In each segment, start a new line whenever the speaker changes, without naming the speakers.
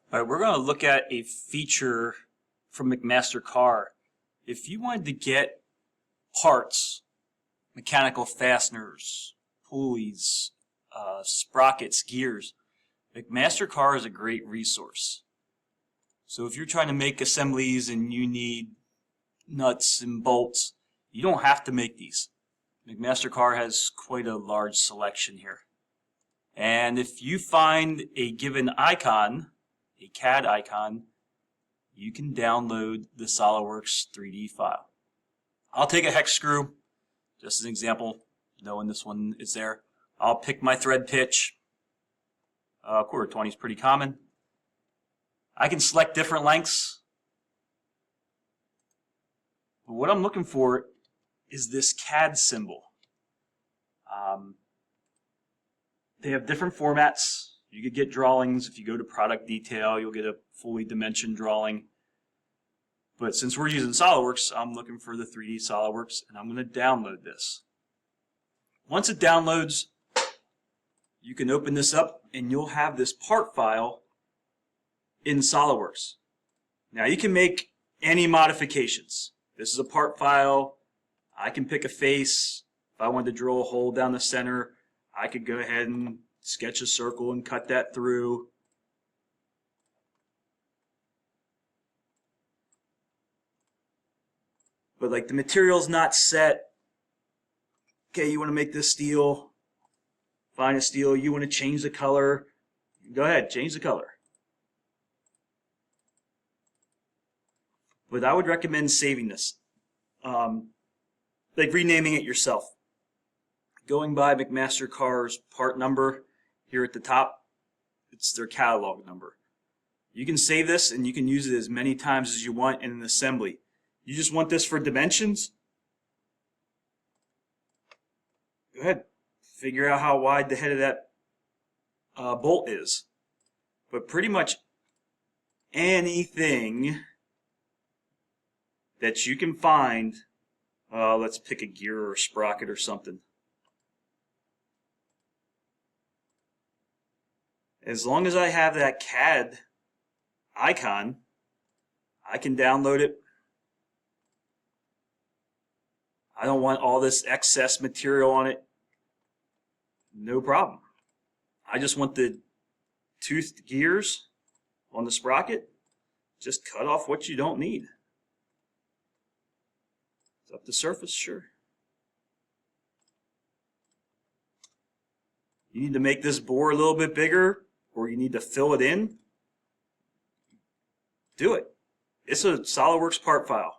All right, we're going to look at a feature from McMaster CARR. If you wanted to get parts, mechanical fasteners, pulleys, sprockets, gears, McMaster CARR is a great resource. So if you're trying to make assemblies and you need nuts and bolts, you don't have to make these. McMaster CARR has quite a large selection here. And if you find a given icon, a CAD icon, you can download the SOLIDWORKS 3D file. I'll take a hex screw, just as an example, knowing this one is there. I'll pick my thread pitch. 1/4 is pretty common. I can select different lengths. But what I'm looking for is this CAD symbol. They have different formats. You could get drawings. If you go to product detail, you'll get a fully dimensioned drawing. But since we're using SOLIDWORKS, I'm looking for the 3D SOLIDWORKS, and I'm going to download this. Once it downloads, you can open this up, and you'll have this part file in SOLIDWORKS. Now, you can make any modifications. This is a part file. I can pick a face. If I wanted to drill a hole down the center, I could go ahead and sketch a circle and cut that through. But like the material's not set. Okay, you want to make this steel. Find a steel. You want to change the color. Go ahead, change the color. But I would recommend saving this. Like renaming it yourself. Going by McMaster CARR's part number here at the top, it's their catalog number. You can save this and you can use it as many times as you want in an assembly. You just want this for dimensions? Go ahead. Figure out how wide the head of that bolt is. But pretty much anything that you can find, let's pick a gear or a sprocket or something. As long as I have that CAD icon, I can download it. I don't want all this excess material on it. No problem. I just want the toothed gears on the sprocket. Just cut off what you don't need. It's up the surface, sure. You need to make this bore a little bit bigger, or you need to fill it in, do it. It's a SOLIDWORKS part file.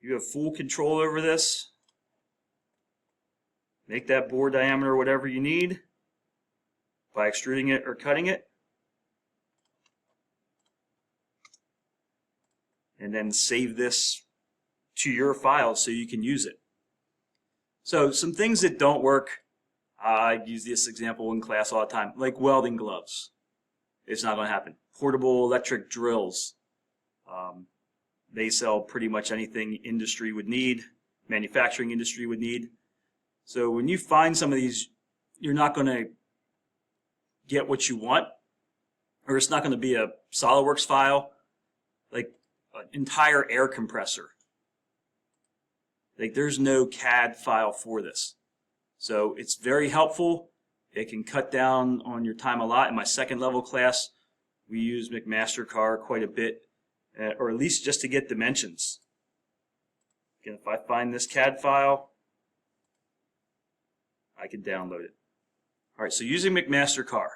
You have full control over this. Make that bore diameter whatever you need by extruding it or cutting it. And then save this to your file so you can use it. So some things that don't work, I use this example in class all the time, like welding gloves. It's not going to happen. Portable electric drills. They sell pretty much anything industry would need, manufacturing industry would need. So when you find some of these, you're not going to get what you want, or it's not going to be a SOLIDWORKS file, like an entire air compressor. Like there's no CAD file for this. So it's very helpful. It can cut down on your time a lot. In my second level class, we use McMaster CARR quite a bit, or at least just to get dimensions. Again, if I find this CAD file, I can download it. All right, so using McMaster CARR.